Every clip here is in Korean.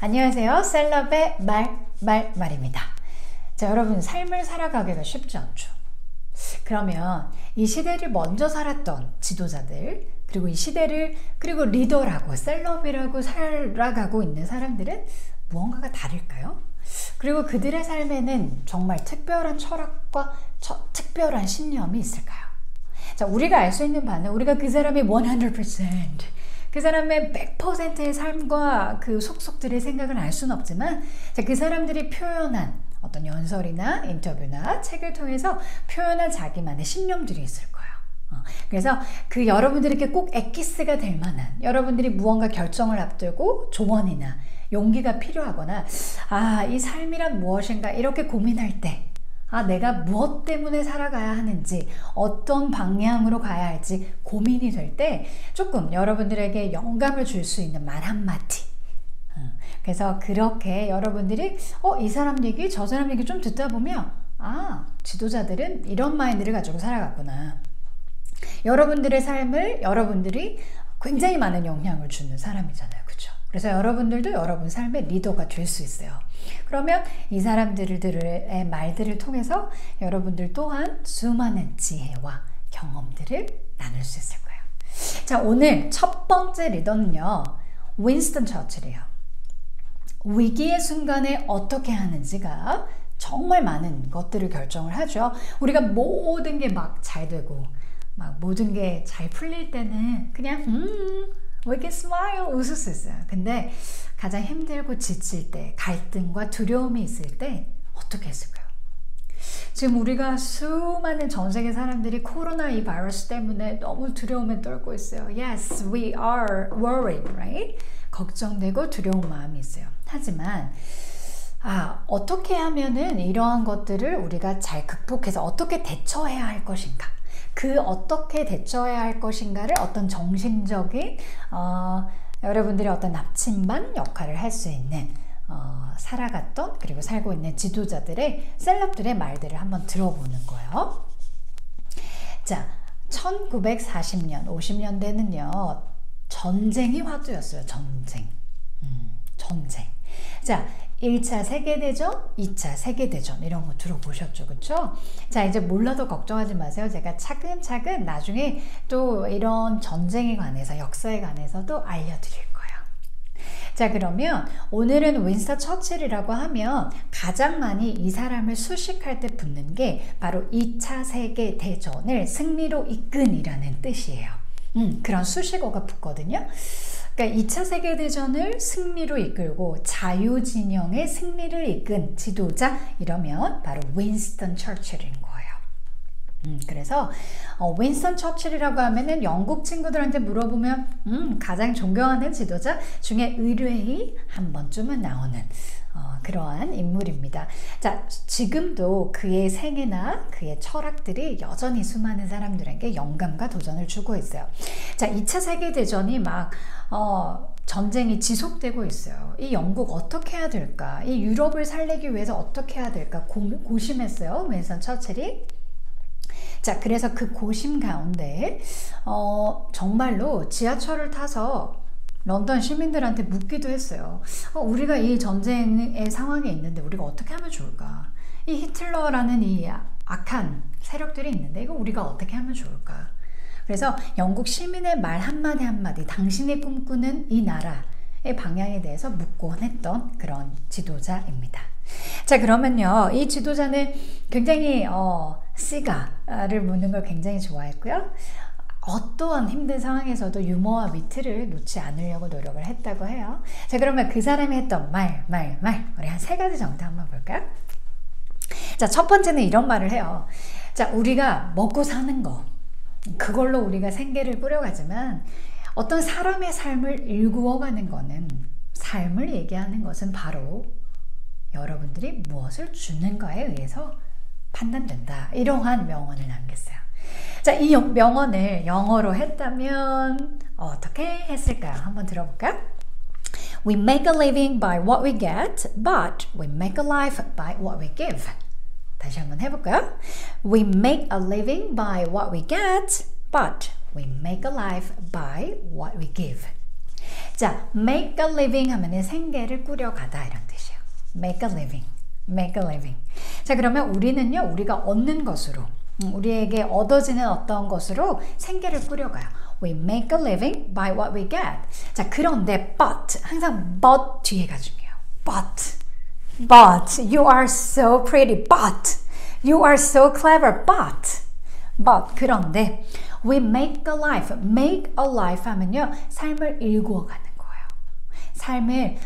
안녕하세요. 셀럽의 말입니다. 자, 여러분 삶을 살아가기가 쉽지 않죠. 그러면 이 시대를 먼저 살았던 지도자들, 그리고 이 시대를 그리고 리더라고 셀럽이라고 살아가고 있는 사람들은 무언가가 다를까요? 그리고 그들의 삶에는 정말 특별한 철학과 특별한 신념이 있을까요? 자, 우리가 알 수 있는 바는 우리가 그 사람의 100%, 그 사람의 100%의 삶과 그 속속들의 생각을 알 수는 없지만, 자, 그 사람들이 표현한 어떤 연설이나 인터뷰나 책을 통해서 표현한 자기만의 신념들이 있을 거예요. 그래서 그 여러분들에게 꼭 엑기스가 될 만한, 여러분들이 무언가 결정을 앞두고 조언이나 용기가 필요하거나, 이 삶이란 무엇인가 이렇게 고민할 때, 내가 무엇 때문에 살아가야 하는지, 어떤 방향으로 가야 할지 고민이 될 때 조금 여러분들에게 영감을 줄 수 있는 말 한마디. 그래서 그렇게 여러분들이 이 사람 얘기 저 사람 얘기 좀 듣다 보면 지도자들은 이런 마인드를 가지고 살아갔구나. 여러분들의 삶을 여러분들이 굉장히 많은 영향을 주는 사람이잖아요. 그렇죠? 그래서 여러분들도 여러분 삶의 리더가 될 수 있어요. 그러면 이 사람들의 말들을 통해서 여러분들 또한 수많은 지혜와 경험들을 나눌 수 있을 거예요. 자, 오늘 첫 번째 리더는요, 윈스턴 처칠이에요. 위기의 순간에 어떻게 하는지가 정말 많은 것들을 결정을 하죠. 우리가 모든 게 막 잘 되고 막 모든 게 잘 풀릴 때는 그냥 we can smile 웃을 수 있어요. 근데 가장 힘들고 지칠 때, 갈등과 두려움이 있을 때 어떻게 했을까요? 지금 우리가 수많은 전 세계 사람들이 코로나 이 바이러스 때문에 너무 두려움에 떨고 있어요. Yes, we are worried, right? 걱정되고 두려운 마음이 있어요. 하지만 어떻게 하면은 이러한 것들을 우리가 잘 극복해서 어떻게 대처해야 할 것인가? 그 어떻게 대처해야 할 것인가를 어떤 정신적인 여러분들이 어떤 나침반 역할을 할 수 있는 살아갔던 그리고 살고 있는 지도자들의 셀럽들의 말들을 한번 들어보는 거예요. 자, 1940년 50년대는요 전쟁이 화두였어요. 전쟁. 자, 1차 세계대전, 2차 세계대전 이런 거 들어보셨죠? 그쵸? 자, 이제 몰라도 걱정하지 마세요. 제가 차근차근 나중에 또 이런 전쟁에 관해서, 역사에 관해서도 알려드릴 거예요. 자, 그러면 오늘은 윈스턴 처칠이라고 하면 가장 많이 이 사람을 수식할 때 붙는 게 바로 2차 세계대전을 승리로 이끈이라는 뜻이에요. 그런 수식어가 붙거든요. 그러니까 2차 세계대전을 승리로 이끌고 자유진영의 승리를 이끈 지도자, 이러면 바로 윈스턴 처칠인 거예요. 그래서 윈스턴 처칠이라고 하면은 영국 친구들한테 물어보면 가장 존경하는 지도자 중에 의뢰이 한 번쯤은 나오는 그러한 인물입니다. 자, 지금도 그의 생애나 그의 철학들이 여전히 수많은 사람들에게 영감과 도전을 주고 있어요. 자, 2차 세계대전이 막 전쟁이 지속되고 있어요. 이 영국 어떻게 해야 될까? 이 유럽을 살리기 위해서 어떻게 해야 될까? 고심했어요. 윈스턴 처칠이. 자, 그래서 그 고심 가운데 정말로 지하철을 타서 런던 시민들한테 묻기도 했어요. 우리가 이 전쟁의 상황에 있는데 우리가 어떻게 하면 좋을까? 이 히틀러라는 이 악한 세력들이 있는데 이거 우리가 어떻게 하면 좋을까? 그래서 영국 시민의 말 한마디 한마디, 당신이 꿈꾸는 이 나라의 방향에 대해서 묻곤 했던 그런 지도자입니다. 자, 그러면요, 이 지도자는 굉장히 시가를 묻는 걸 굉장히 좋아했고요. 어떠한 힘든 상황에서도 유머와 위트를 놓지 않으려고 노력을 했다고 해요. 자, 그러면 그 사람이 했던 말 우리 한 3가지 정도 한번 볼까요? 자, 첫 번째는 이런 말을 해요. 자, 우리가 먹고 사는 거, 그걸로 우리가 생계를 꾸려가지만 어떤 사람의 삶을 일구어가는 거는, 삶을 얘기하는 것은 바로 여러분들이 무엇을 주는가에 의해서 판단된다. 이러한 명언을 남겼어요. 자, 이 명언을 영어로 했다면 어떻게 했을까요? 한번 들어볼까요? We make a living by what we get, but we make a life by what we give. 다시 한번 해볼까요? We make a living by what we get, but we make a life by what we give. 자, make a living 하면은 생계를 꾸려가다 이런 뜻이에요. make a living, make a living. 자, 그러면 우리는요, 우리가 얻는 것으로, 우리에게 얻어지는 어떤 것으로 생계를 꾸려가요. We make a living by what we get. 자, 그런데 but, 항상 but 뒤에가 중요해요. But, you are so pretty, but, you are so clever, but, 그런데, we make a life 하면요, 삶을 일구어가는 거예요. 삶을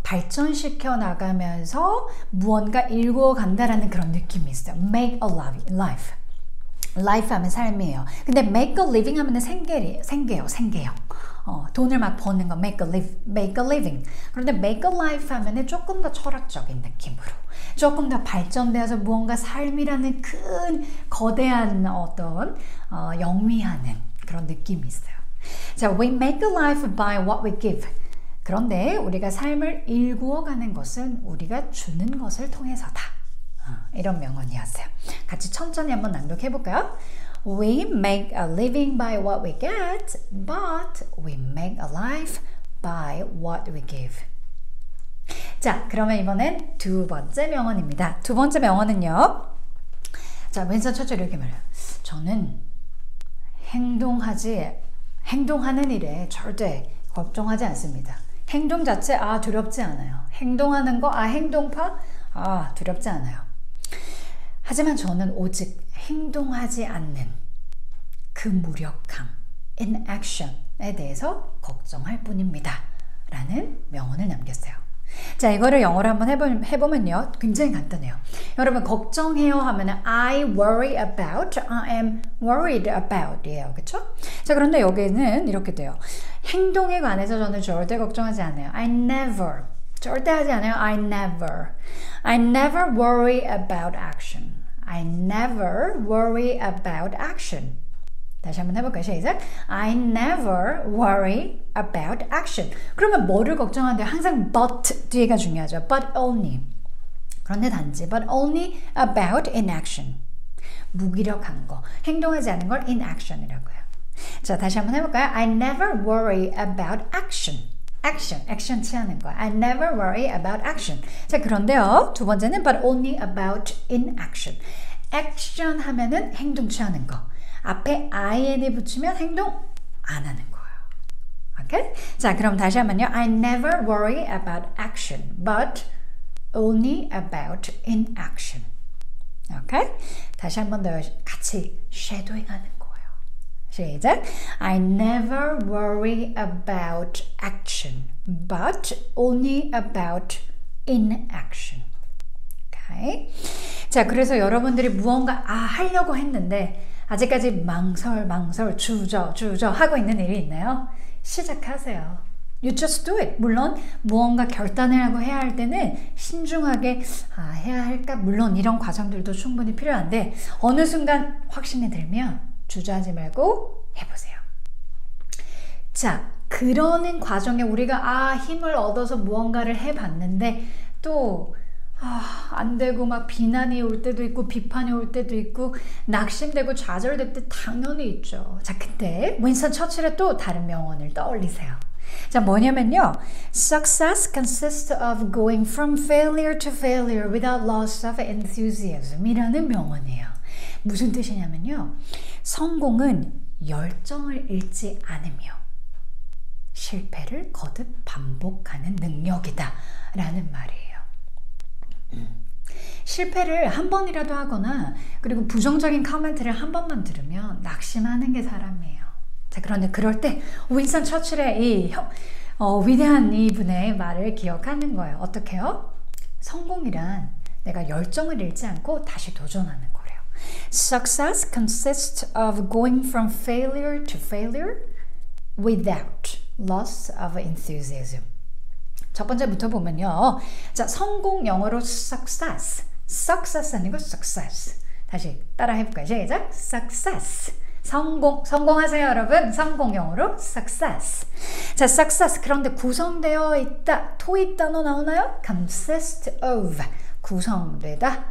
발전시켜 나가면서 무언가 일구어 간다라는 그런 느낌이 있어요. make a life. life 하면 삶이에요. 근데 make a living 하면 생계요. 돈을 막 버는 거 make a living. 그런데 make a life 하면 조금 더 철학적인 느낌으로, 조금 더 발전되어서 무언가 삶이라는 큰 거대한 어떤 영위하는 그런 느낌이 있어요. 자, we make a life by what we give. 그런데 우리가 삶을 일구어가는 것은 우리가 주는 것을 통해서다. 이런 명언이었어요. 같이 천천히 한번 낭독해 볼까요? We make a living by what we get, but we make a life by what we give. 자, 그러면 이번엔 두 번째 명언입니다. 두 번째 명언은요. 자, 윈스턴 처칠 이렇게 말해요. 저는 행동하는 일에 절대 걱정하지 않습니다. 행동 자체 두렵지 않아요. 행동하는 거 행동파 두렵지 않아요. 하지만 저는 오직 행동하지 않는 그 무력함, inaction에 대해서 걱정할 뿐입니다. 라는 명언을 남겼어요. 자, 이거를 영어로 한번 해보면요. 굉장히 간단해요. 여러분, 걱정해요 하면은 I worry about, I am worried about 이에요. 그쵸? 자, 그런데 여기는 이렇게 돼요. 행동에 관해서 저는 절대 걱정하지 않아요. I never, 절대 하지 않아요. I never worry about action. I never worry about action. 다시 한번 해볼까요? 시작. I never worry about action. 그러면 뭐를 걱정하는데 항상 but 뒤에가 중요하죠. But only. 그런데 단지 but only about inaction. 무기력한 거. 행동하지 않은 걸 inaction이라고요. 자, 다시 한번 해볼까요? I never worry about action. 액션 취하는 거야. I never worry about action. 자, 그런데요. 두 번째는 but only about inaction. 액션 하면은 행동 취하는 거. 앞에 in을 붙이면 행동 안 하는 거예요. 오케이? 자, 그럼 다시 한번요. I never worry about action, but only about inaction. 오케이? 다시 한 번 더 같이 shadowing 하는 거예요. 시작. I never worry about action, but only about inaction. 오케이? 자, 그래서 여러분들이 무언가 하려고 했는데 아직까지 망설, 주저 하고 있는 일이 있나요? 시작하세요. You just do it. 물론 무언가 결단을 하고 해야 할 때는 신중하게 해야 할까? 물론 이런 과정들도 충분히 필요한데 어느 순간 확신이 들면 주저하지 말고 해보세요. 자, 그러는 과정에 우리가 힘을 얻어서 무언가를 해봤는데 또 안 되고 막 비난이 올 때도 있고 비판이 올 때도 있고 낙심되고 좌절될 때 당연히 있죠. 자, 그때 윈스턴 처칠의 또 다른 명언을 떠올리세요. 자, 뭐냐면요. Success consists of going from failure to failure without loss of enthusiasm 이라는 명언이에요. 무슨 뜻이냐면요. 성공은 열정을 잃지 않으며 실패를 거듭 반복하는 능력이다 라는 말이에요. 실패를 한 번이라도 하거나 그리고 부정적인 코멘트를 한 번만 들으면 낙심하는 게 사람이에요. 자, 그런데 그럴 때 윈스턴 처칠의 이 위대한 이분의 말을 기억하는 거예요. 어떻게요? 성공이란 내가 열정을 잃지 않고 다시 도전하는 거래요. Success consists of going from failure to failure without loss of enthusiasm. 첫 번째부터 보면요. 자, 성공 영어로 success. success 아니고 success. 다시 따라 해볼까요? 시작. success. 성공하세요, 여러분. 성공 영어로 success. 자, success. 그런데 구성되어 있다. 토익 단어 나오나요? consist of. 구성되다.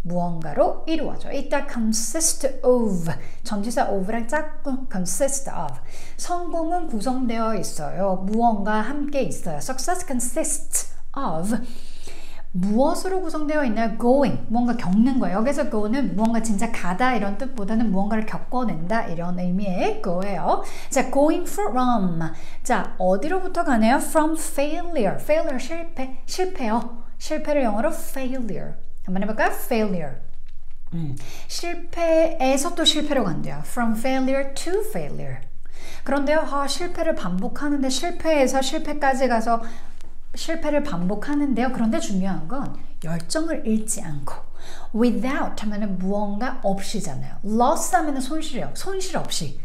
무언가로 이루어져 있다. consist of. 전치사 of랑 짝꿍 consist of. 성공은 구성되어 있어요. 무언가 함께 있어요. Success consists of. 무엇으로 구성되어 있나요? going, 무언가 겪는 거예요. 여기서 go는 무언가 진짜 가다 이런 뜻보다는 무언가를 겪어낸다 이런 의미의 go예요. 자, going from. 자, 어디로부터 가네요? From failure. failure 실패요. 실패를 영어로 failure. 한번 해볼까요? failure. 실패에서 또 실패로 간대요. From failure to failure. 그런데요, 실패를 반복하는데 실패에서 실패까지 가서 실패를 반복하는데요. 그런데 중요한 건 열정을 잃지 않고 without 하면은 무언가 없이잖아요. loss 하면은 손실이요. 손실 없이.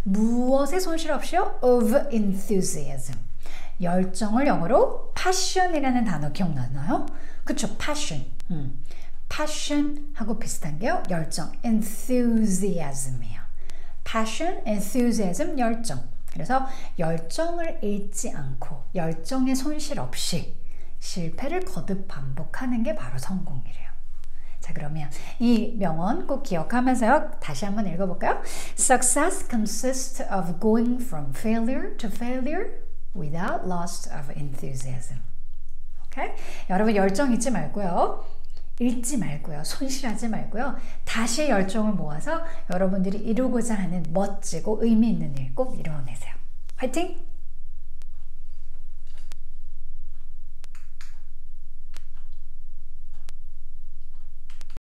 무엇의 손실 없이요? of enthusiasm. 열정을 영어로 passion이라는 단어 기억나나요? 그쵸? passion. passion하고 비슷한 게요. 열정. enthusiasm이에요. passion, enthusiasm, 열정. 그래서 열정을 잃지 않고 열정의 손실 없이 실패를 거듭 반복하는 게 바로 성공이래요. 자, 그러면 이 명언 꼭 기억하면서요. 다시 한번 읽어볼까요? Success consists of going from failure to failure without loss of enthusiasm. 오케이? 여러분 열정 잊지 말고요. 잃지 말고요. 손실하지 말고요. 다시 열정을 모아서 여러분들이 이루고자 하는 멋지고 의미 있는 일 꼭 이루어내세요. 화이팅!